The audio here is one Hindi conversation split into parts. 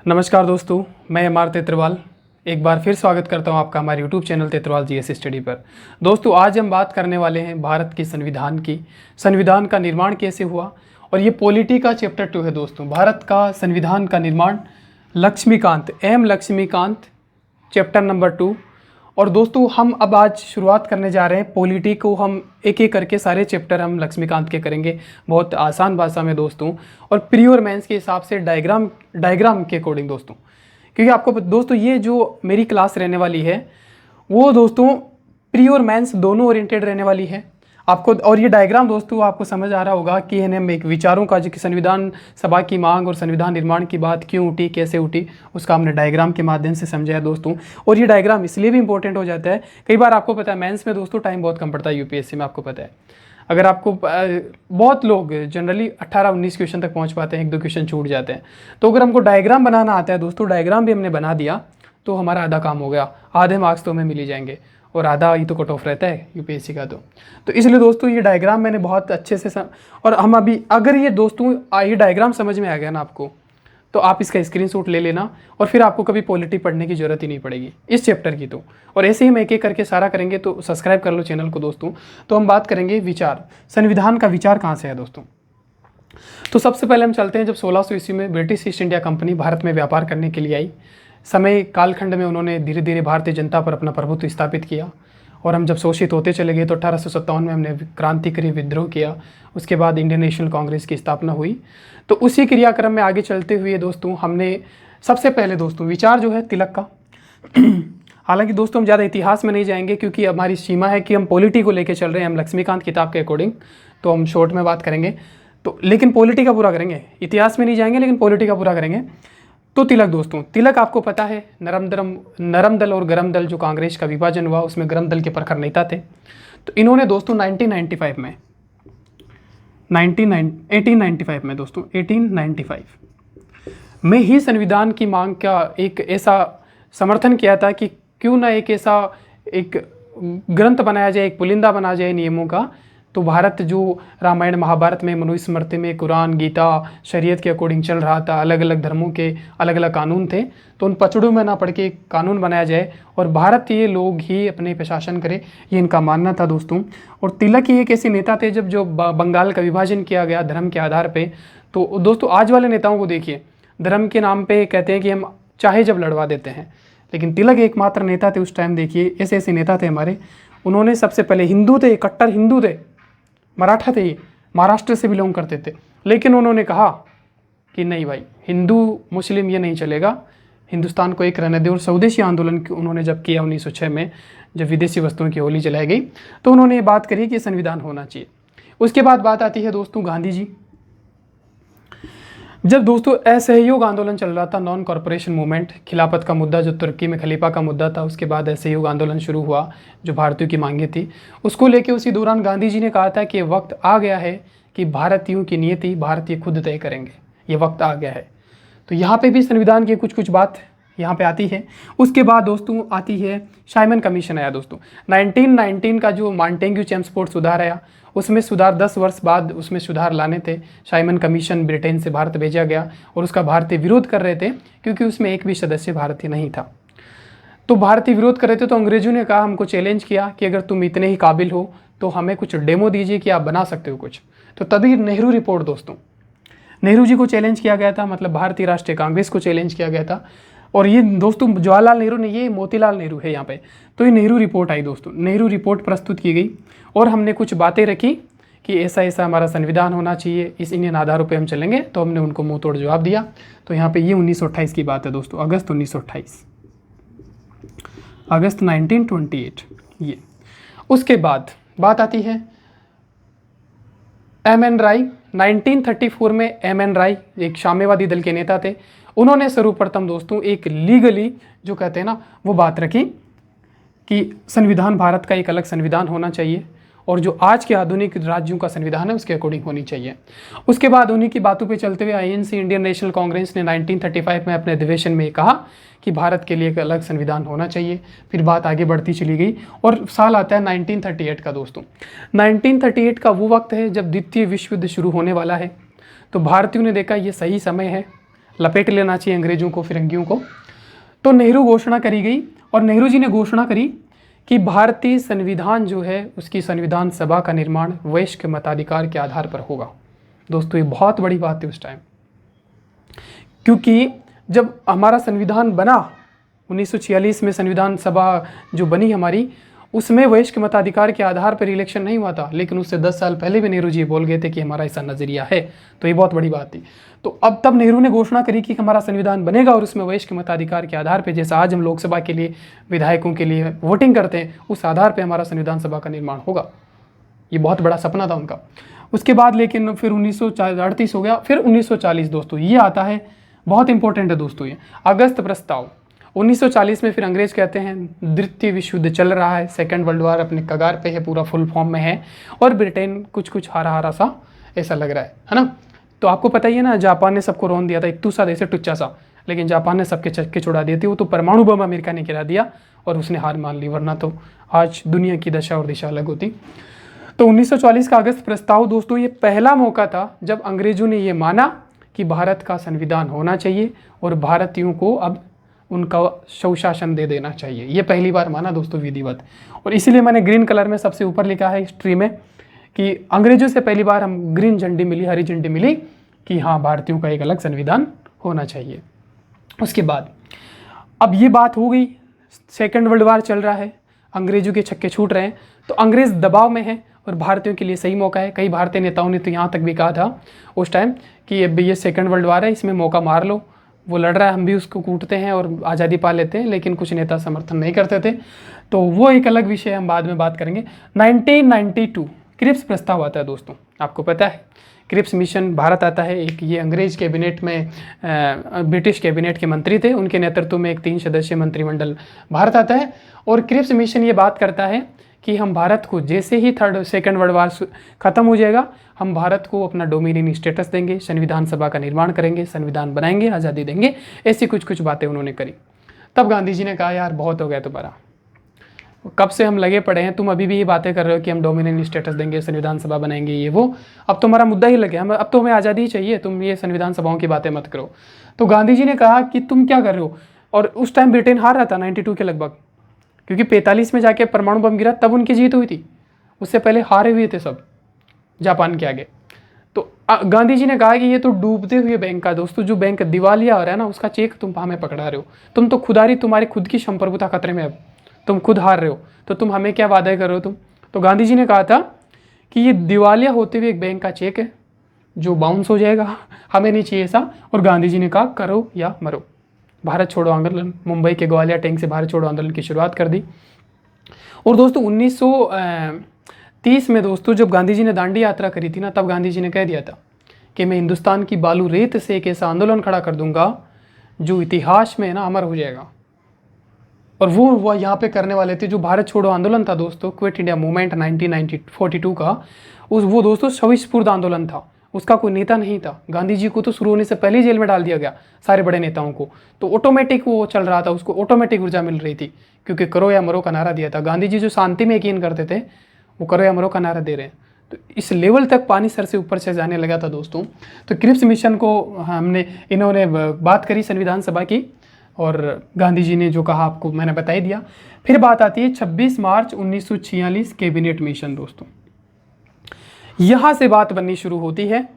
नमस्कार दोस्तों, मैं एम आर तेत्रवाल एक बार फिर स्वागत करता हूं आपका हमारे यूट्यूब चैनल तेत्रवाल जीएस स्टडी पर। दोस्तों, आज हम बात करने वाले हैं भारत के संविधान की। संविधान का निर्माण कैसे हुआ, और ये पॉलिटी का चैप्टर 2 है दोस्तों। भारत का संविधान का निर्माण लक्ष्मीकांत चैप्टर नंबर 2। और दोस्तों, हम अब आज शुरुआत करने जा रहे हैं पॉलिटी को। हम एक एक करके सारे चैप्टर हम लक्ष्मीकांत के करेंगे, बहुत आसान भाषा में दोस्तों, और प्री और मेंस के हिसाब से डायग्राम के अकॉर्डिंग दोस्तों। क्योंकि आपको दोस्तों ये जो मेरी क्लास रहने वाली है वो दोस्तों प्री और मेंस दोनों ओरिएंटेड रहने वाली है आपको। और ये डायग्राम दोस्तों आपको समझ आ रहा होगा कि हम एक विचारों का, जो कि संविधान सभा की मांग और संविधान निर्माण की बात क्यों उठी, कैसे उठी, उसका हमने डायग्राम के माध्यम से समझा है दोस्तों। और ये डायग्राम इसलिए भी इंपॉर्टेंट हो जाता है, कई बार आपको पता है मेंस में दोस्तों टाइम बहुत कम पड़ता है। यूपीएससी में आपको पता है, अगर आपको बहुत लोग जनरली 18-19 क्वेश्चन तक पहुंच पाते हैं, 1-2 क्वेश्चन छूट जाते हैं। तो अगर हमको डायग्राम बनाना आता है दोस्तों, डायग्राम भी हमने बना दिया तो हमारा आधा काम हो गया। आधे मार्क्स तो हमें मिल ही जाएंगे, और आधा ही तो कट ऑफ रहता है यूपीएससी का। तो इसलिए दोस्तों ये डायग्राम मैंने बहुत अच्छे से और हम अभी, अगर ये दोस्तों ये डायग्राम समझ में आ गया ना आपको, तो आप इसका स्क्रीनशॉट ले लेना, और फिर आपको कभी पॉलिटी पढ़ने की जरूरत ही नहीं पड़ेगी इस चैप्टर की। तो और ऐसे ही हम एक एक करके सारा करेंगे, तो सब्सक्राइब कर लो चैनल को दोस्तों। तो हम बात करेंगे विचार, संविधान का विचार कहाँ से है दोस्तों। तो सबसे पहले हम चलते हैं जब 1600 ईस्वी में British east India company Bharat में व्यापार करने के लिए आई। समय कालखंड में उन्होंने धीरे धीरे भारतीय जनता पर अपना प्रभुत्व स्थापित किया, और हम जब शोषित होते चले गए तो 1857 में हमने क्रांतिकारी विद्रोह किया। उसके बाद इंडियन नेशनल कांग्रेस की स्थापना हुई। तो उसी क्रियाक्रम में आगे चलते हुए दोस्तों हमने सबसे पहले दोस्तों विचार जो है तिलक का हालांकि दोस्तों हम ज़्यादा इतिहास में नहीं जाएंगे, क्योंकि हमारी सीमा है कि हम पॉलिटी को लेकर चल रहे हैं, हम लक्ष्मीकांत किताब के अकॉर्डिंग, तो हम शॉर्ट में बात करेंगे। तो लेकिन पॉलिटी का पूरा करेंगे, इतिहास में नहीं जाएंगे, लेकिन पॉलिटी का पूरा करेंगे। तो तिलक दोस्तों, तिलक आपको पता है नरम दल और गरम दल, जो कांग्रेस का विभाजन हुआ उसमें गरम दल के प्रखर नेता थे। तो इन्होंने दोस्तों 1895 में दोस्तों 1895 में ही संविधान की मांग का एक ऐसा समर्थन किया था कि क्यों ना एक ऐसा एक ग्रंथ बनाया जाए, एक पुलिंदा बना जाए नियमों का। तो भारत जो रामायण महाभारत में, मनुस्मृति में, कुरान, गीता, शरीयत के अकॉर्डिंग चल रहा था, अलग अलग धर्मों के अलग अलग कानून थे, तो उन पचड़ों में ना पड़ के कानून बनाया जाए और भारतीय लोग ही अपने प्रशासन करें, ये इनका मानना था दोस्तों। और तिलक ही एक ऐसे नेता थे जब जो बंगाल का विभाजन किया गया धर्म के आधार पर। तो दोस्तों आज वाले नेताओं को देखिए, धर्म के नाम पर कहते हैं कि हम चाहे जब लड़वा देते हैं, लेकिन तिलक एकमात्र नेता थे उस टाइम। देखिए ऐसे ऐसे नेता थे हमारे। उन्होंने सबसे पहले, हिंदू थे, कट्टर हिंदू थे, मराठा थे, ये महाराष्ट्र से बिलोंग करते थे, लेकिन उन्होंने कहा कि नहीं भाई, हिंदू मुस्लिम ये नहीं चलेगा, हिंदुस्तान को एक रहने दे। और स्वदेशी आंदोलन उन्होंने जब किया 1906 में, जब विदेशी वस्तुओं की होली जलाई गई, तो उन्होंने ये बात करी कि संविधान होना चाहिए। उसके बाद बात आती है दोस्तों गांधी जी। जब दोस्तों असहयोग आंदोलन चल रहा था, नॉन कॉरपोरेशन मूवमेंट, खिलाफत का मुद्दा जो तुर्की में खलीफा का मुद्दा था, उसके बाद असहयोग आंदोलन शुरू हुआ जो भारतीयों की मांगें थी, उसको लेके उसी दौरान गांधी जी ने कहा था कि वक्त आ गया है कि भारतीयों की नियति भारतीय खुद तय करेंगे, ये वक्त आ गया है। तो यहाँ पे भी संविधान की कुछ कुछ बात यहाँ पे आती है। उसके बाद दोस्तों आती है साइमन कमीशन आया दोस्तों। 1919 का जो मॉन्टेग्यू चेम्सफोर्ड सुधार आया, उसमें सुधार 10 वर्ष बाद उसमें सुधार लाने थे। साइमन कमीशन ब्रिटेन से भारत भेजा गया, और उसका भारतीय विरोध कर रहे थे क्योंकि उसमें एक भी सदस्य भारतीय नहीं था। तो भारतीय विरोध कर रहे थे, तो अंग्रेजों ने कहा, हमको चैलेंज किया कि अगर तुम इतने ही काबिल हो तो हमें कुछ डेमो दीजिए कि आप बना सकते हो कुछ। तो तभी नेहरू रिपोर्ट दोस्तों, नेहरू जी को चैलेंज किया गया था, मतलब भारतीय राष्ट्रीय कांग्रेस को चैलेंज किया गया था। और ये दोस्तों जवाहरलाल नेहरू ने, ये मोतीलाल नेहरू है यहाँ पे। तो ये नेहरू रिपोर्ट आई दोस्तों, नेहरू रिपोर्ट प्रस्तुत की गई, और हमने कुछ बातें रखी कि ऐसा ऐसा हमारा संविधान होना चाहिए, इस इन आधारों पे हम चलेंगे। तो हमने उनको मुंह तोड़ जवाब दिया। तो यहाँ पे ये 1928 की बात है दोस्तों, अगस्त 1928, अगस्त 1928 ये। उसके बाद बात आती है एम.एन. राय। 1934 में एम.एन. राय एक साम्यवादी दल के नेता थे। उन्होंने सर्वप्रथम दोस्तों एक लीगली, जो कहते हैं ना, वो बात रखी कि संविधान, भारत का एक अलग संविधान होना चाहिए, और जो आज के आधुनिक राज्यों का संविधान है उसके अकॉर्डिंग होनी चाहिए। उसके बाद उन्हीं की बातों पे चलते हुए आईएनसी, इंडियन नेशनल कांग्रेस ने 1935 में अपने अधिवेशन में कहा कि भारत के लिए एक अलग संविधान होना चाहिए। फिर बात आगे बढ़ती चली गई, और साल आता है 1938 का दोस्तों। 1938 का वो वक्त है जब द्वितीय विश्व युद्ध शुरू होने वाला है। तो भारतीयों ने देखा ये सही समय है, लपेट लेना चाहिए अंग्रेज़ों को, फिरंगियों को। तो नेहरू घोषणा करी गई और नेहरू जी ने घोषणा करी कि भारतीय संविधान जो है उसकी संविधान सभा का निर्माण वयस्क मताधिकार के आधार पर होगा। दोस्तों ये बहुत बड़ी बात है उस टाइम, क्योंकि जब हमारा संविधान बना 1946 में संविधान सभा जो बनी हमारी, उसमें वयस्क मताधिकार के आधार पर इलेक्शन नहीं हुआ था, लेकिन उससे 10 साल पहले भी नेहरू जी बोल गए थे कि हमारा ऐसा नज़रिया है। तो ये बहुत बड़ी बात थी। तो अब तब नेहरू ने घोषणा करी कि हमारा संविधान बनेगा और उसमें वयस्क मताधिकार के आधार पर, जैसा आज हम लोकसभा के लिए विधायकों के लिए वोटिंग करते हैं, उस आधार पर हमारा संविधान सभा का निर्माण होगा। ये बहुत बड़ा सपना था उनका। उसके बाद लेकिन फिर 1938 हो गया, फिर 1940 दोस्तों ये आता है, बहुत इंपॉर्टेंट है दोस्तों ये अगस्त प्रस्ताव। 1940 में फिर अंग्रेज कहते हैं द्वितीय विश्व युद्ध चल रहा है, सेकंड वर्ल्ड वॉर अपने कगार पे है, पूरा फुल फॉर्म में है, और ब्रिटेन कुछ कुछ हारा हारा सा ऐसा लग रहा है ना। तो आपको पता ही है ना, जापान ने सबको रोन दिया था, इत्तू सा जैसे टुच्चा सा, लेकिन जापान ने सबके चक्के छुड़ा दिए थे। वो तो परमाणु बम अमेरिका ने गिरा दिया और उसने हार मान ली, वरना तो आज दुनिया की दशा और दिशा अलग होती। तो 1940 का अगस्त प्रस्ताव दोस्तों ये पहला मौका था जब अंग्रेजों ने ये माना कि भारत का संविधान होना चाहिए और भारतीयों को अब उनका स्वशासन दे देना चाहिए। ये पहली बार माना दोस्तों विधिवत, और इसीलिए मैंने ग्रीन कलर में सबसे ऊपर लिखा है हिस्ट्री में कि अंग्रेजों से पहली बार हम ग्रीन झंडी मिली, हरी झंडी मिली कि हाँ भारतीयों का एक अलग संविधान होना चाहिए। उसके बाद अब ये बात हो गई, सेकेंड वर्ल्ड वॉर चल रहा है, अंग्रेजों के छक्के छूट रहे हैं, तो अंग्रेज दबाव में है और भारतीयों के लिए सही मौका है। कई भारतीय नेताओं ने तो यहाँ तक भी कहा था उस टाइम कि अब ये सेकंड वर्ल्ड वॉर है, इसमें मौका मार लो, वो लड़ रहा है, हम भी उसको कूटते हैं और आज़ादी पा लेते हैं, लेकिन कुछ नेता समर्थन नहीं करते थे। तो वो एक अलग विषय हम बाद में बात करेंगे। 1992 क्रिप्स प्रस्ताव आता है दोस्तों, आपको पता है क्रिप्स मिशन भारत आता है। एक ये अंग्रेज कैबिनेट में ब्रिटिश कैबिनेट के मंत्री थे, उनके नेतृत्व में एक 3 सदस्यीय मंत्रिमंडल भारत आता है, और क्रिप्स मिशन ये बात करता है कि हम भारत को जैसे ही सेकंड वर्ल्ड वॉर खत्म हो जाएगा, हम भारत को अपना डोमिनियन स्टेटस देंगे, संविधान सभा का निर्माण करेंगे, संविधान बनाएंगे, आज़ादी देंगे, ऐसी कुछ कुछ बातें उन्होंने करी। तब गांधी जी ने कहा यार बहुत हो गया तुम्हारा, कब से हम लगे पड़े हैं, तुम अभी भी ये बातें कर रहे हो कि हम डोमिनियन स्टेटस देंगे, संविधान सभा बनाएंगे, ये वो, अब तुम्हारा मुद्दा ही लगे, हम अब तो हमें आज़ादी ही चाहिए, तुम ये संविधान सभाओं की बातें मत करो। तो गांधी जी ने कहा कि तुम क्या कर रहे हो, और उस टाइम ब्रिटेन हार रहा था 92 के लगभग, क्योंकि 45 में जाके परमाणु बम गिरा तब उनकी जीत हुई थी, उससे पहले हारे हुए थे सब जापान के आगे। तो गांधी जी ने कहा कि ये तो डूबते हुए बैंक का दोस्तों, जो बैंक दिवालिया हो रहा है ना, उसका चेक तुम हमें पकड़ा रहे हो, तुम तो खुदारी, तुम्हारी खुद की संप्रभुता खतरे में, अब तुम खुद हार रहे हो, तो तुम हमें क्या वादा कर रहे हो तुम। तो गांधी जी ने कहा था कि ये दिवालिया होते हुए एक बैंक का चेक है जो बाउंस हो जाएगा, हमें नहीं चाहिए ऐसा। और गांधी जी ने कहा करो या मरो, भारत छोड़ो आंदोलन, मुंबई के ग्वालियर टैंक से भारत छोड़ो आंदोलन की शुरुआत कर दी। और दोस्तों 1930 में दोस्तों जब गांधी जी ने दांडी यात्रा करी थी ना, तब गांधी जी ने कह दिया था कि मैं हिंदुस्तान की बालू रेत से एक ऐसा आंदोलन खड़ा कर दूंगा जो इतिहास में ना अमर हो जाएगा। और वो यहाँ पे करने वाले थे, जो भारत छोड़ो आंदोलन था दोस्तों, क्विट इंडिया मूवमेंट 1942 का, वो दोस्तों स्वस्फूर्त आंदोलन था, उसका कोई नेता नहीं था। गांधी जी को तो शुरू होने से पहले ही जेल में डाल दिया गया, सारे बड़े नेताओं को। तो ऑटोमेटिक वो चल रहा था, उसको ऑटोमेटिक ऊर्जा मिल रही थी, क्योंकि करो या मरो का नारा दिया था। गांधी जी जो शांति में यकीन करते थे, वो करो या मरो का नारा दे रहे हैं। तो इस लेवल तक पानी सर से ऊपर से जाने लगा था दोस्तों। तो क्रिप्स मिशन को इन्होंने बात करी संविधान सभा की, और गांधी जी ने जो कहा आपको मैंने बता ही दिया। फिर बात आती है 26 मार्च 1946 कैबिनेट मिशन दोस्तों। यहाँ से बात बननी शुरू होती है,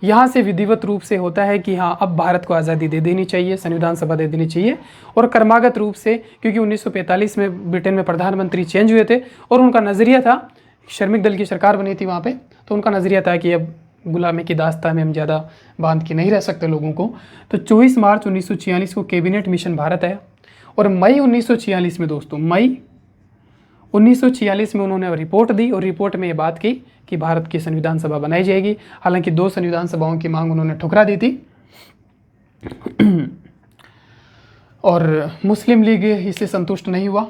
यहाँ से विधिवत रूप से होता है कि हाँ अब भारत को आज़ादी दे देनी चाहिए, संविधान सभा दे देनी चाहिए। और क्रमागत रूप से, क्योंकि 1945 में ब्रिटेन में प्रधानमंत्री चेंज हुए थे और उनका नज़रिया था, श्रमिक दल की सरकार बनी थी वहाँ पे, तो उनका नज़रिया था कि अब गुलामी की दास्तान में हम ज़्यादा बांध के नहीं रह सकते लोगों को। तो 24 मार्च 1946 को कैबिनेट मिशन भारत आया, और मई 1946 में दोस्तों, मई 1946 में उन्होंने रिपोर्ट दी, और रिपोर्ट में ये बात की कि भारत की संविधान सभा बनाई जाएगी। हालांकि 2 संविधान सभाओं की मांग उन्होंने ठुकरा दी थी, और मुस्लिम लीग इससे संतुष्ट नहीं हुआ।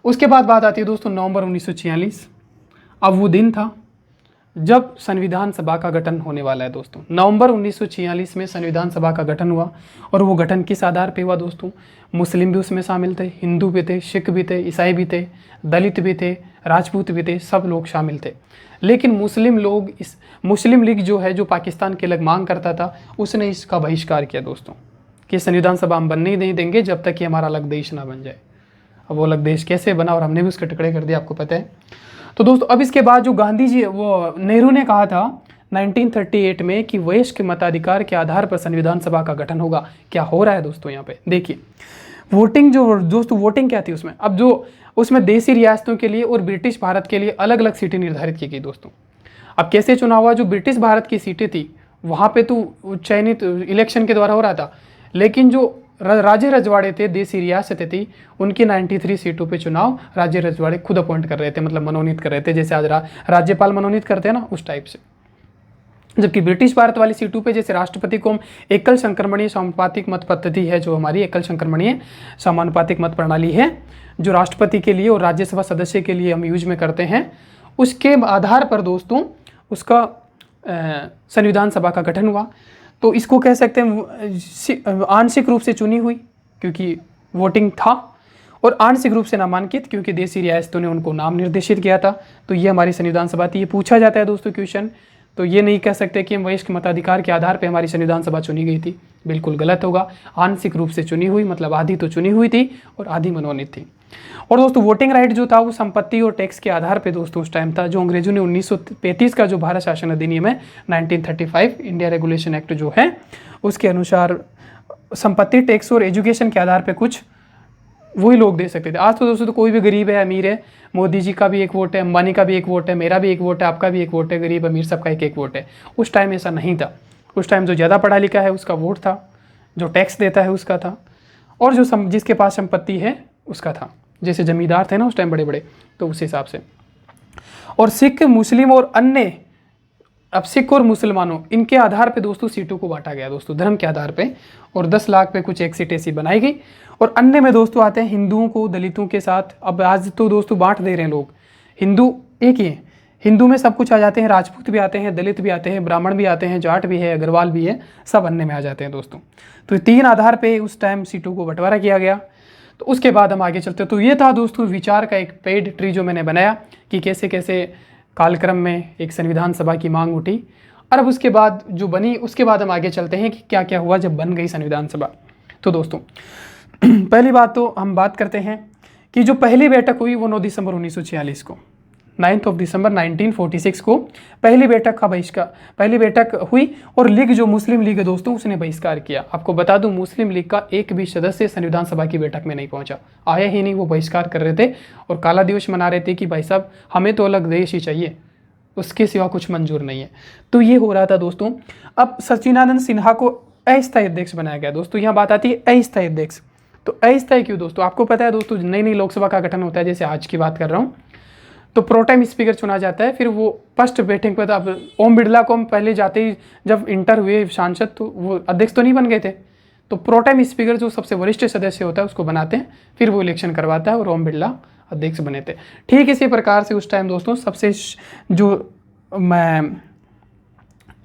उसके बाद बात आती है दोस्तों नवंबर 1946। अब वो दिन था जब संविधान सभा का गठन होने वाला है दोस्तों। नवंबर 1946 में संविधान सभा का गठन हुआ और वो गठन किस आधार पे हुआ दोस्तों? मुस्लिम भी उसमें शामिल थे, हिंदू भी थे, सिख भी थे, ईसाई भी थे, दलित भी थे, राजपूत भी थे, सब लोग शामिल थे। लेकिन मुस्लिम लीग जो है, जो पाकिस्तान के लिए मांग करता था, उसने इसका बहिष्कार किया दोस्तों कि संविधान सभा हम बनने ही नहीं देंगे जब तक कि हमारा अलग देश ना बन जाए। अब वो अलग देश कैसे बना और हमने भी उसके टुकड़े कर दिए, आपको पता है। तो दोस्तों अब इसके बाद जो गांधी जी, वो नेहरू ने कहा था 1938 में कि वयस्क मताधिकार के आधार पर संविधान सभा का गठन होगा। क्या हो रहा है दोस्तों यहाँ पे देखिए, वोटिंग जो दोस्तों, वोटिंग क्या थी उसमें? अब जो उसमें देसी रियासतों के लिए और ब्रिटिश भारत के लिए अलग अलग सीटें निर्धारित की गई दोस्तों। अब कैसे चुनाव हुआ? जो ब्रिटिश भारत की सीटें थी वहाँ पे तो चयनित इलेक्शन के द्वारा हो रहा था, लेकिन जो राज्य रजवाड़े थे, देसी रियासतें थी, उनकी 93 सीटों पे चुनाव राज्य रजवाड़े खुद अपॉइंट कर रहे थे, मतलब मनोनीत कर रहे थे, जैसे आज राज्यपाल मनोनीत करते हैं ना, उस टाइप से। जबकि ब्रिटिश भारत वाली सीटों पे जैसे राष्ट्रपति को हम एकल संक्रमणीय समानुपातिक मत पद्धति है, जो हमारी एकल संक्रमणीय समानुपातिक मत प्रणाली है, जो राष्ट्रपति के लिए और राज्यसभा सदस्य के लिए हम यूज में करते हैं, उसके आधार पर दोस्तों उसका संविधान सभा का गठन हुआ। तो इसको कह सकते हैं आंशिक रूप से चुनी हुई, क्योंकि वोटिंग था, और आंशिक रूप से नामांकित, क्योंकि देसी रियासतों ने उनको नाम निर्देशित किया था। तो ये हमारी संविधान सभा थी। ये पूछा जाता है दोस्तों क्वेश्चन, तो ये नहीं कह सकते कि हम वयस्क मताधिकार के आधार पर हमारी संविधान सभा चुनी गई थी, बिल्कुल गलत होगा। आंशिक रूप से चुनी हुई, मतलब आधी तो चुनी हुई थी और आधी मनोनीत थी। और दोस्तों वोटिंग राइट जो था वो संपत्ति और टैक्स के आधार पे दोस्तों उस टाइम था, जो अंग्रेजों ने 1935 का जो भारत शासन अधिनियम है 1935 इंडिया रेगुलेशन एक्ट जो है, उसके अनुसार संपत्ति, टैक्स और एजुकेशन के आधार पे कुछ वही लोग दे सकते थे। आज तो दोस्तों तो कोई भी गरीब है, अमीर है, मोदी जी का भी एक वोट है, अंबानी का भी एक वोट है, मेरा भी एक वोट है, आपका भी एक वोट है, गरीब अमीर सबका एक एक वोट है। उस टाइम ऐसा नहीं था। उस टाइम जो ज़्यादा पढ़ा लिखा है उसका वोट था, जो टैक्स देता है उसका था, और जो जिसके पास संपत्ति है उसका था। जैसे जमींदार थे ना उस टाइम बड़े बड़े, तो उस हिसाब से। और सिख, मुस्लिम और अन्य, अब सिख और मुसलमानों, इनके आधार पे दोस्तों सीटों को बांटा गया दोस्तों, धर्म के आधार पे, और 10 लाख पे कुछ एक सीट ऐसी बनाई गई। और अन्य में दोस्तों आते हैं हिंदुओं को दलितों के साथ। अब आज तो दोस्तों बांट दे रहे हैं लोग, हिंदू एक ही है, हिंदू में सब कुछ आ जाते हैं, राजपूत भी आते हैं, दलित भी आते हैं, ब्राह्मण भी आते हैं, जाट भी है, अग्रवाल भी है, सब अन्य में आ जाते हैं दोस्तों। तो 3 आधार पे उस टाइम सीटों को बंटवारा किया गया। तो उसके बाद हम आगे चलते हैं। तो ये था दोस्तों विचार का एक पेड ट्री जो मैंने बनाया कि कैसे कैसे कालक्रम में एक संविधान सभा की मांग उठी, और अब उसके बाद जो बनी, उसके बाद हम आगे चलते हैं कि क्या क्या हुआ जब बन गई संविधान सभा। तो दोस्तों पहली बात तो हम बात करते हैं कि जो पहली बैठक हुई वो 9 दिसंबर 1946 को, 9 दिसंबर 1946 को पहली बैठक हुई, और लीग जो मुस्लिम लीग है दोस्तों उसने बहिष्कार किया। आपको बता दूं मुस्लिम लीग का एक भी सदस्य संविधान सभा की बैठक में नहीं पहुंचा, आया ही नहीं, वो बहिष्कार कर रहे थे और काला दिवस मना रहे थे कि भाई साहब हमें तो अलग देश ही चाहिए, उसके सिवा कुछ मंजूर नहीं है। तो ये हो रहा था दोस्तों। अब सचिदानंद सिन्हा को अस्थायी अध्यक्ष बनाया गया दोस्तों। यहाँ बात आती है अस्थायी अध्यक्ष। तो अस्थायी क्यों दोस्तों? आपको पता है दोस्तों नई नई लोकसभा का गठन होता है, जैसे आज की बात कर रहा हूँ, तो प्रोटाइम स्पीकर चुना जाता है, फिर वो फर्स्ट बैठक पर। अब ओम बिरला को हम पहले जाते ही जब इंटर हुए सांसद, तो वो अध्यक्ष तो नहीं बन गए थे, तो प्रोटाइम स्पीकर जो सबसे वरिष्ठ सदस्य होता है उसको बनाते हैं, फिर वो इलेक्शन करवाता है और ओम बिरला अध्यक्ष बने थे। ठीक इसी प्रकार से उस टाइम दोस्तों सबसे जो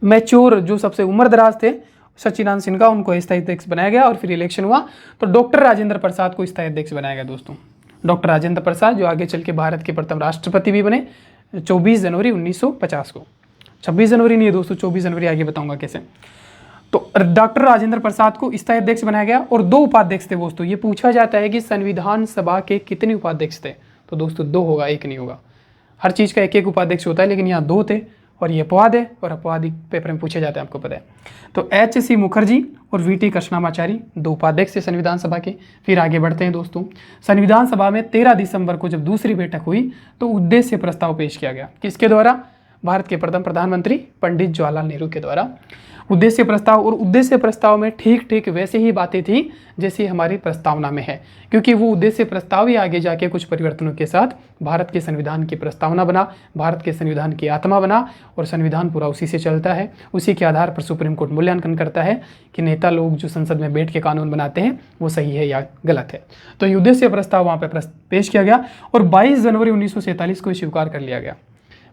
मैच्योर, जो सबसे उम्रदराज थे सचिदानंद सिन्हा, उनको स्थायी अध्यक्ष बनाया गया और फिर इलेक्शन हुआ तो डॉक्टर राजेंद्र प्रसाद को स्थायी अध्यक्ष बनाया गया दोस्तों। डॉक्टर राजेंद्र प्रसाद जो आगे चल के भारत के प्रथम राष्ट्रपति भी बने 24 जनवरी 1950 को। 26 जनवरी नहीं है दोस्तों, 24 जनवरी, आगे बताऊंगा कैसे। तो डॉक्टर राजेंद्र प्रसाद को स्थायी अध्यक्ष बनाया गया और 2 उपाध्यक्ष थे दोस्तों। ये पूछा जाता है कि संविधान सभा के कितने उपाध्यक्ष थे, तो दोस्तों 2 होगा, 1 नहीं होगा। हर चीज़ का 1-1 उपाध्यक्ष होता है, लेकिन यहाँ 2 थे, और ये अपवाद है, और अपवाद पेपर में पूछे जाते हैं, आपको पता है। तो HC मुखर्जी और VT कृष्णामाचारी 2 उपाध्यक्ष थे संविधान सभा के। फिर आगे बढ़ते हैं दोस्तों। संविधान सभा में 13 दिसंबर को जब दूसरी बैठक हुई तो उद्देश्य प्रस्ताव पेश किया गया। किसके द्वारा? भारत के प्रथम प्रधानमंत्री पंडित जवाहरलाल नेहरू के द्वारा उद्देश्य प्रस्ताव। और उद्देश्य प्रस्ताव में ठीक ठीक वैसे ही बातें थी जैसी हमारी प्रस्तावना में है, क्योंकि वो उद्देश्य प्रस्ताव ही आगे जाके कुछ परिवर्तनों के साथ भारत के संविधान की प्रस्तावना बना, भारत के संविधान की आत्मा बना, और संविधान पूरा उसी से चलता है। उसी के आधार पर सुप्रीम कोर्ट मूल्यांकन करता है कि नेता लोग जो संसद में बैठ के कानून बनाते हैं वो सही है या गलत है। तो ये उद्देश्य प्रस्ताव वहाँ पर पेश किया गया और 22 जनवरी 1947 को स्वीकार कर लिया गया।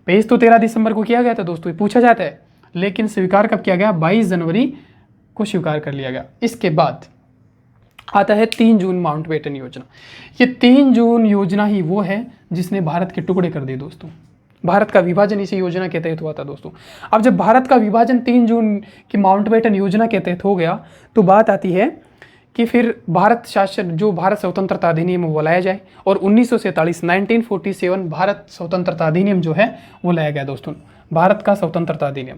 पेश तो 13 दिसंबर को किया गया था दोस्तों, ये पूछा जाता है, लेकिन स्वीकार कब किया गया? 22 जनवरी को स्वीकार कर लिया गया। इसके बाद आता है 3 जून माउंटबेटन योजना। ये 3 जून योजना ही वो है जिसने भारत के टुकड़े कर दिए दोस्तों। भारत का विभाजन इसी योजना के तहत हुआ था दोस्तों। अब जब भारत का विभाजन 3 जून की माउंटबेटन योजना के तहत हो गया तो बात आती है कि फिर भारत शासन, जो भारत स्वतंत्रता अधिनियम वो लाया जाए, और 1947 भारत स्वतंत्रता अधिनियम जो है वो लाया गया दोस्तों, भारत का स्वतंत्रता अधिनियम।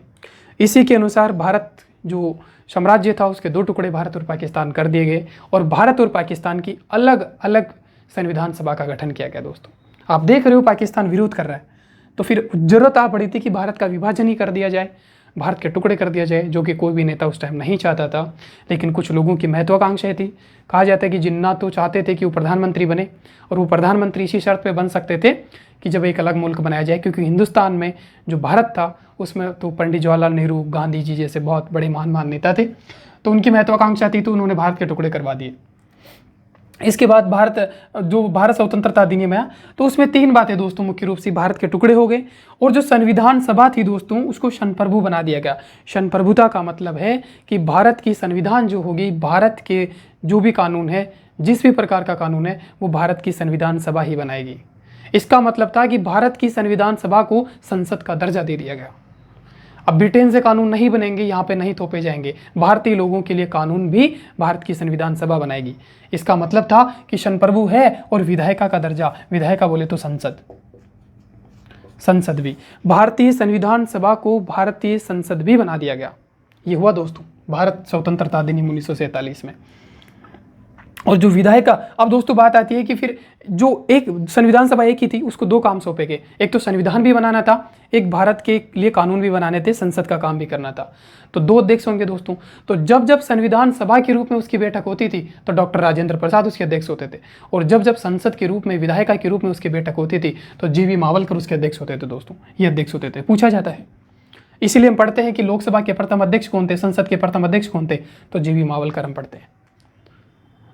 इसी के अनुसार भारत जो साम्राज्य था उसके 2 टुकड़े भारत और पाकिस्तान कर दिए गए, और भारत और पाकिस्तान की अलग अलग संविधान सभा का गठन किया गया दोस्तों। आप देख रहे हो पाकिस्तान विरोध कर रहा है, तो फिर जरूरत आ पड़ी थी कि भारत का विभाजन ही कर दिया जाए, भारत के टुकड़े कर दिया जाए, जो कि कोई भी नेता उस टाइम नहीं चाहता था, लेकिन कुछ लोगों की महत्वाकांक्षाएं थी। कहा जाता है कि जिन्ना तो चाहते थे कि वो प्रधानमंत्री बने, और वो प्रधानमंत्री इसी शर्त पे बन सकते थे कि जब एक अलग मुल्क बनाया जाए, क्योंकि हिंदुस्तान में जो भारत था उसमें तो पंडित जवाहरलाल नेहरू, गांधी जी जैसे बहुत बड़े महान नेता थे, तो उनकी महत्वाकांक्षा थी, तो उन्होंने भारत के टुकड़े करवा दिए। इसके बाद भारत स्वतंत्रता अधिनियम है, तो उसमें 3 बातें दोस्तों मुख्य रूप से, भारत के टुकड़े हो गए, और जो संविधान सभा थी दोस्तों उसको संप्रभु बना दिया गया। संप्रभुता का मतलब है कि भारत की संविधान जो होगी, भारत के जो भी कानून है, जिस भी प्रकार का कानून है, वो भारत की संविधान सभा ही बनाएगी। इसका मतलब था कि भारत की संविधान सभा को संसद का दर्जा दे दिया गया। अब ब्रिटेन से कानून नहीं बनेंगे, यहाँ पे नहीं थोपे जाएंगे, भारतीय लोगों के लिए कानून भी भारत की संविधान सभा बनाएगी। इसका मतलब था कि संप्रभु है और विधायिका का दर्जा, विधायिका बोले तो संसद भी, भारतीय संविधान सभा को भारतीय संसद भी बना दिया गया। ये हुआ दोस्तों भारत स्वतंत्रता अधिनियम 1947 में। और जो विधायिका, अब दोस्तों बात आती है कि फिर जो एक संविधान सभा एक ही थी, उसको 2 काम सौंपे गए, एक तो संविधान भी बनाना था, एक भारत के लिए कानून भी बनाने थे, संसद का काम भी करना था। तो 2 अध्यक्ष होंगे दोस्तों। तो जब जब संविधान सभा के रूप में उसकी बैठक होती थी तो डॉक्टर राजेंद्र प्रसाद उसके अध्यक्ष होते थे, और जब जब संसद के रूप में, विधायिका के रूप में उसकी बैठक होती थी तो जीवी मावलकर उसके अध्यक्ष होते थे दोस्तों। ये अध्यक्ष होते थे, पूछा जाता है। इसीलिए हम पढ़ते हैं कि लोकसभा के प्रथम अध्यक्ष कौन थे, संसद के प्रथम अध्यक्ष कौन थे, तो जीवी मावलकर हम पढ़ते हैं।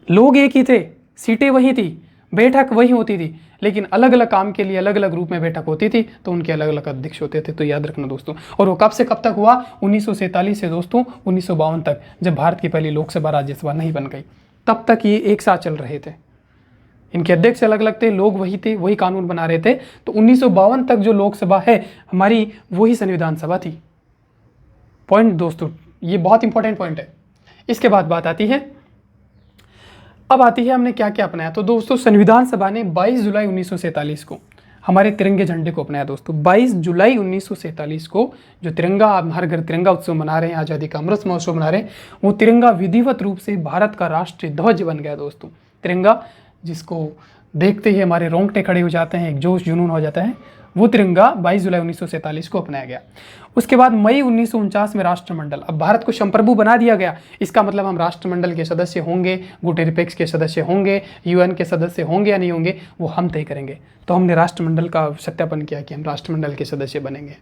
लोग एक ही थे, सीटें वही थी, बैठक वही होती थी, लेकिन अलग अलग काम के लिए अलग अलग रूप में बैठक होती थी, तो उनके अलग अलग अध्यक्ष होते थे। तो याद रखना दोस्तों। और वो कब से कब तक हुआ? 1947 से दोस्तों 1952 तक, जब भारत की पहली लोकसभा राज्यसभा नहीं बन गई, तब तक ये एक साथ चल रहे थे। इनके अध्यक्ष अलग अलग थे, लोग वही थे, वही कानून बना रहे थे। तो 1952 तक जो लोकसभा है हमारी, वही संविधान सभा थी। पॉइंट दोस्तों, ये बहुत इंपॉर्टेंट पॉइंट है। इसके बाद बात आती है, अब आती है हमने क्या क्या अपनाया। तो दोस्तों संविधान सभा ने 22 जुलाई 1947 को हमारे तिरंगे झंडे को अपनाया दोस्तों। 22 जुलाई 1947 को जो तिरंगा, हर घर तिरंगा उत्सव मना रहे हैं, आज़ादी का अमृत महोत्सव मना रहे हैं, वो तिरंगा विधिवत रूप से भारत का राष्ट्रीय ध्वज बन गया दोस्तों। तिरंगा जिसको देखते ही हमारे रोंगटे खड़े हो जाते हैं, एक जोश जुनून हो जाता है, वो तिरंगा 22 जुलाई 1947 को अपनाया गया। उसके बाद मई 1949 में राष्ट्रमंडल, अब भारत को संप्रभु बना दिया गया। इसका मतलब हम राष्ट्रमंडल के सदस्य होंगे, गुटेरपेक्स के सदस्य होंगे, यूएन के सदस्य होंगे या नहीं होंगे, वो हम तय करेंगे। तो हमने राष्ट्रमंडल का सत्यापन किया कि हम राष्ट्रमंडल के सदस्य बनेंगे।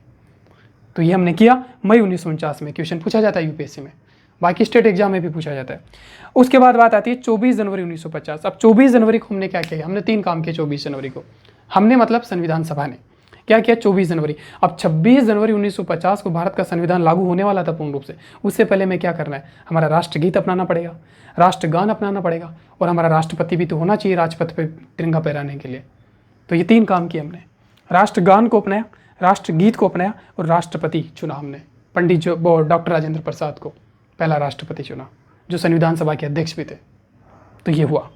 तो ये हमने किया मई 1949 में। क्वेश्चन पूछा जाता है यूपीएससी में, बाकी स्टेट एग्जाम में भी पूछा जाता है। उसके बाद बात आती है 24 जनवरी 1950। अब 24 जनवरी को हमने क्या किया? हमने 3 काम किए 24 जनवरी को। हमने मतलब संविधान सभा ने क्या किया 24 जनवरी। अब 26 जनवरी 1950 को भारत का संविधान लागू होने वाला था पूर्ण रूप से। उससे पहले में क्या करना है? हमारा राष्ट्रगीत अपनाना पड़ेगा, राष्ट्रगान अपनाना पड़ेगा, और हमारा राष्ट्रपति भी तो होना चाहिए राजपथ पे तिरंगा फहराने के लिए। तो ये 3 काम किए हमने, राष्ट्रगान को अपनाया, राष्ट्रगीत को अपनाया, और राष्ट्रपति चुना हमने। पंडित जो डॉक्टर राजेंद्र प्रसाद को पहला राष्ट्रपति चुना, जो संविधान सभा के अध्यक्ष भी थे। तो ये हुआ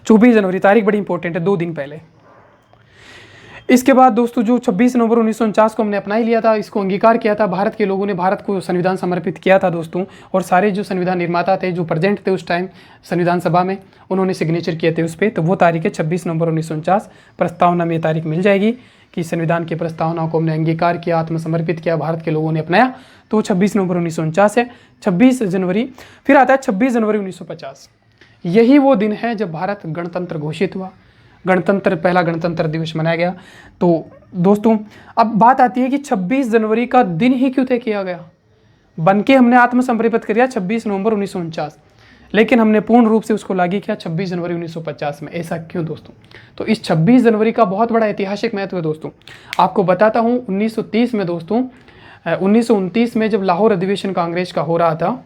24 जनवरी, तारीख बड़ी इंपॉर्टेंट है, 2 दिन पहले। इसके बाद दोस्तों जो 26 नवंबर 1949 को हमने अपना ही लिया था, इसको अंगीकार किया था, भारत के लोगों ने भारत को संविधान समर्पित किया था दोस्तों। और सारे जो संविधान निर्माता थे, जो प्रेजेंट थे उस टाइम संविधान सभा में, उन्होंने सिग्नेचर किए थे उस पर। तो वो तारीख है 26 नवंबर 1949। प्रस्तावना में ये तारीख मिल जाएगी कि संविधान की प्रस्तावना को हमने अंगीकार किया, आत्मसमर्पित किया, भारत के लोगों ने अपनाया। तो 26 नवंबर 1949 है। 26 जनवरी फिर आता है 26 जनवरी 1950। यही वो दिन है जब भारत गणतंत्र घोषित हुआ, पहला गणतंत्र दिवस मनाया गया। तो दोस्तों अब बात आती है कि 26 जनवरी का दिन ही क्यों तय किया गया? बनके हमने आत्मसमर्पित किया 26 नवंबर 1949, लेकिन हमने पूर्ण रूप से उसको लागू किया 26 जनवरी 1950 में। ऐसा क्यों दोस्तों? तो इस 26 जनवरी का बहुत बड़ा ऐतिहासिक महत्व है दोस्तों। आपको बताता हूँ 1930 में दोस्तों, 1929 में जब लाहौर अधिवेशन कांग्रेस का हो रहा था,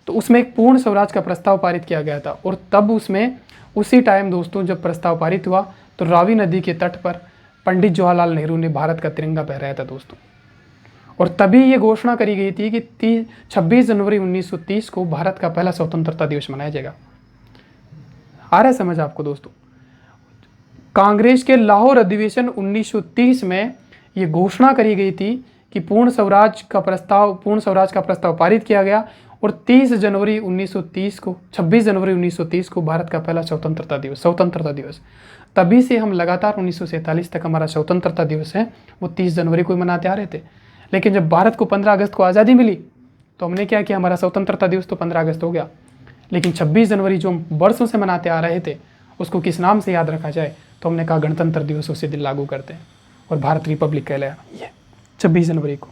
तो उसमें एक पूर्ण स्वराज का प्रस्ताव पारित किया गया था। और तब उसमें उसी टाइम दोस्तों जब प्रस्ताव पारित हुआ तो रावी नदी के तट पर पंडित जवाहरलाल नेहरू ने भारत का तिरंगा फहराया था दोस्तों। और तभी ये घोषणा करी गई थी कि 26 जनवरी 1930 को भारत का पहला स्वतंत्रता दिवस मनाया जाएगा। आ रहा है समझ आपको दोस्तों? कांग्रेस के लाहौर अधिवेशन 1930 में ये घोषणा करी गई थी कि पूर्ण स्वराज का प्रस्ताव पारित किया गया और 26 जनवरी 1930 को भारत का पहला स्वतंत्रता दिवस। तभी से हम लगातार 1947 तक हमारा स्वतंत्रता दिवस है वो 30 जनवरी को ही मनाते आ रहे थे। लेकिन जब भारत को 15 अगस्त को आज़ादी मिली तो हमने क्या किया, हमारा स्वतंत्रता दिवस तो 15 अगस्त हो गया, लेकिन 26 जनवरी जो हम वर्षों से मनाते आ रहे थे उसको किस नाम से याद रखा जाए, तो हमने कहा गणतंत्र दिवस उसी दिन लागू करते हैं और भारत रिपब्लिक कहलाया ये 26 जनवरी को।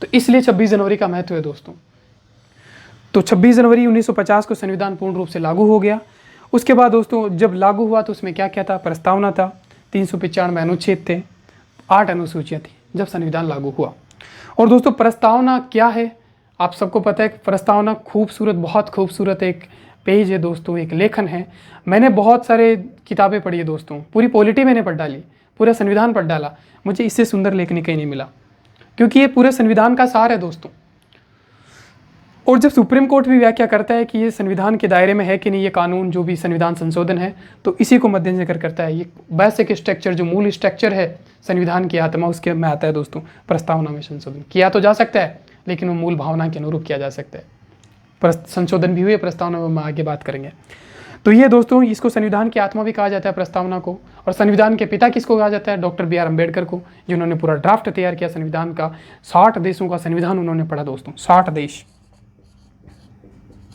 तो इसलिए 26 जनवरी का महत्व है दोस्तों। तो 26 जनवरी 1950 को संविधान पूर्ण रूप से लागू हो गया। उसके बाद दोस्तों जब लागू हुआ तो उसमें क्या क्या था, प्रस्तावना था, 395 अनुच्छेद थे, 8 अनुसूचियाँ थी जब संविधान लागू हुआ। और दोस्तों प्रस्तावना क्या है आप सबको पता है। प्रस्तावना बहुत खूबसूरत एक पेज है दोस्तों, एक लेखन है। मैंने बहुत सारे किताबें पढ़ी है दोस्तों, पूरी पॉलिटी मैंने पढ़ डाली, पूरा संविधान पढ़ डाला, मुझे इससे सुंदर लेखनी कहीं नहीं मिला, क्योंकि ये पूरे संविधान का सार है दोस्तों। और जब सुप्रीम कोर्ट भी व्याख्या करता है कि ये संविधान के दायरे में है कि नहीं ये कानून, जो भी संविधान संशोधन है, तो इसी को मद्देनजर करता है। ये बेसिक स्ट्रक्चर, जो मूल स्ट्रक्चर है संविधान की आत्मा, उसके में आता है दोस्तों प्रस्तावना में संशोधन किया तो जा सकता है, लेकिन वो मूल भावना के अनुरूप किया जा सकता है। संशोधन भी हुए प्रस्तावना में, हम आगे बात करेंगे। तो ये दोस्तों इसको संविधान की आत्मा भी कहा जाता है प्रस्तावना को। और संविधान के पिता किसको कहा जाता है? Doctor B R. अम्बेडकर को, जिन्होंने पूरा ड्राफ्ट तैयार किया संविधान का। 60 देशों का संविधान उन्होंने पढ़ा दोस्तों, 60 देश,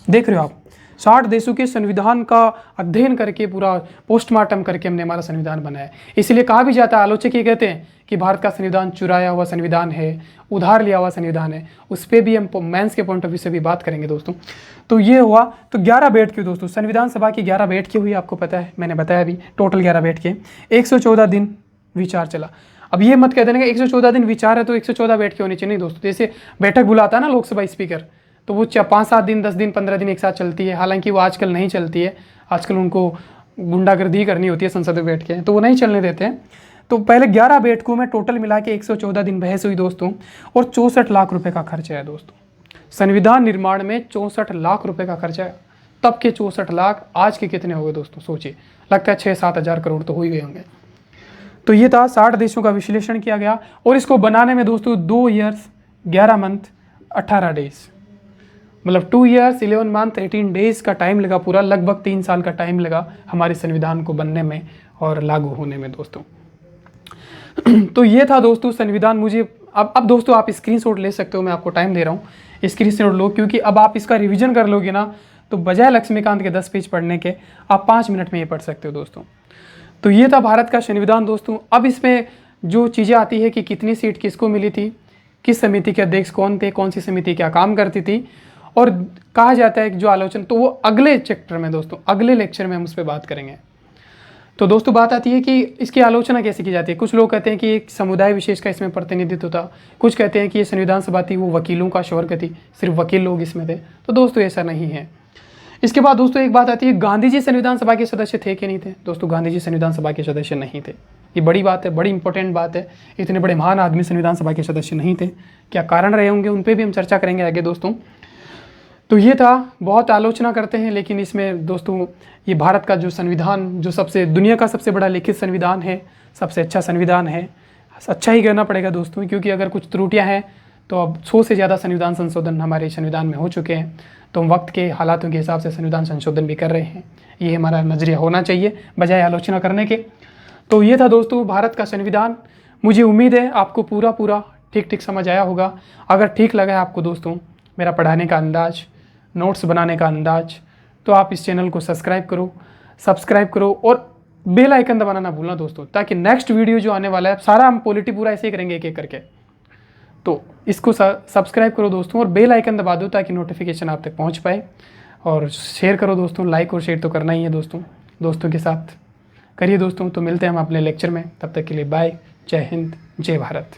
देख रहे हो आप, 60 देशों के संविधान का अध्ययन करके, पूरा पोस्टमार्टम करके हमने हमारा संविधान बनाया। इसलिए कहा भी जाता है, आलोचक ये कहते हैं कि भारत का संविधान चुराया हुआ संविधान है, उधार लिया हुआ संविधान है। उस पर भी हम मेंस के पॉइंट ऑफ व्यू से भी बात करेंगे दोस्तों। तो ये हुआ। तो 11 बैठकें दोस्तों, संविधान सभा की 11 बैठकें हुई, आपको पता है, मैंने बताया अभी, टोटल 11 बैठकें, 114 दिन विचार चला। अब ये मत कह देना कि 114 दिन विचार है तो 114 बैठकें होनी चाहिए, नहीं दोस्तों। जैसे बैठक बुलाता है ना लोकसभा स्पीकर, तो वो 5-7 दिन, 10 दिन, 15 दिन एक साथ चलती है। हालांकि वो आजकल नहीं चलती है, आजकल उनको गुंडागर्दी करनी होती है संसद में बैठ के, तो वो नहीं चलने देते हैं। तो पहले 11 बैठकों में टोटल मिला के 114 दिन बहस हुई दोस्तों, और 64 लाख रुपए का खर्च है दोस्तों। संविधान निर्माण में 64 लाख रुपए का खर्चा है। तब के 64 लाख आज के कितने हो गए दोस्तों, सोचिए। लगता है 6-7 हज़ार करोड़ तो हो ही गए होंगे। तो ये था, 60 देशों का विश्लेषण किया गया। और इसको बनाने में दोस्तों 2 ईयर्स 11 मंथ 18 डेज, मतलब 2 ईयर्स 11 मंथ 18 डेज का टाइम लगा, पूरा लगभग 3 साल का टाइम लगा हमारे संविधान को बनने में और लागू होने में दोस्तों। तो ये था दोस्तों संविधान। मुझे अब दोस्तों आप स्क्रीनशॉट ले सकते हो, मैं आपको टाइम दे रहा हूँ, स्क्रीनशॉट लो, क्योंकि अब आप इसका रिवीजन कर लोगे ना, तो बजाय लक्ष्मीकांत के 10 पेज पढ़ने के आप 5 मिनट में ये पढ़ सकते हो दोस्तों। तो ये था भारत का संविधान दोस्तों। अब इसमें जो चीज़ें आती है कि कितनी सीट किसको मिली थी, किस समिति के अध्यक्ष कौन थे, कौन सी समिति क्या काम करती थी, और कहा जाता है कि जो आलोचना, तो वो अगले चैप्टर में दोस्तों, अगले लेक्चर में हम उस पर बात करेंगे। तो दोस्तों बात आती है कि इसकी आलोचना कैसे की जाती है। कुछ लोग कहते हैं कि एक समुदाय विशेष का इसमें प्रतिनिधित्व था, कुछ कहते हैं कि ये संविधान सभा थी वो वकीलों का स्वर्ग थी, सिर्फ वकील लोग इसमें थे। तो दोस्तों ऐसा नहीं है। इसके बाद दोस्तों एक बात आती है, गांधी जी संविधान सभा के सदस्य थे कि नहीं थे। दोस्तों गांधी जी संविधान सभा के सदस्य नहीं थे। ये बड़ी बात है, बड़ी इंपॉर्टेंट बात है। इतने बड़े महान आदमी संविधान सभा के सदस्य नहीं थे, क्या कारण रहे होंगे, उन पर भी हम चर्चा करेंगे आगे दोस्तों। तो ये था, बहुत आलोचना करते हैं, लेकिन इसमें दोस्तों ये भारत का जो संविधान, जो सबसे दुनिया का सबसे बड़ा लिखित संविधान है, सबसे अच्छा संविधान है। अच्छा ही कहना पड़ेगा दोस्तों, क्योंकि अगर कुछ त्रुटियां हैं तो अब 100 से ज़्यादा संविधान संशोधन हमारे संविधान में हो चुके हैं, तो हम वक्त के हालातों के हिसाब से संविधान संशोधन भी कर रहे हैं। ये हमारा नज़रिया होना चाहिए बजाय आलोचना करने के। तो ये था दोस्तों भारत का संविधान। मुझे उम्मीद है आपको पूरा ठीक समझ आया होगा। अगर ठीक लगा है आपको दोस्तों मेरा पढ़ाने का अंदाज़, नोट्स बनाने का अंदाज, तो आप इस चैनल को सब्सक्राइब करो और बेल आइकन दबाना ना भूलना दोस्तों, ताकि नेक्स्ट वीडियो जो आने वाला है, सारा हम पॉलिटी पूरा ऐसे ही करेंगे एक एक करके। तो इसको सब्सक्राइब करो दोस्तों और बेल आइकन दबा दो ताकि नोटिफिकेशन आप तक पहुंच पाए। और शेयर करो दोस्तों, लाइक और शेयर तो करना ही है दोस्तों के साथ करिए दोस्तों। तो मिलते हैं हम अपने लेक्चर में, तब तक के लिए बाय, जय हिंद, जय भारत।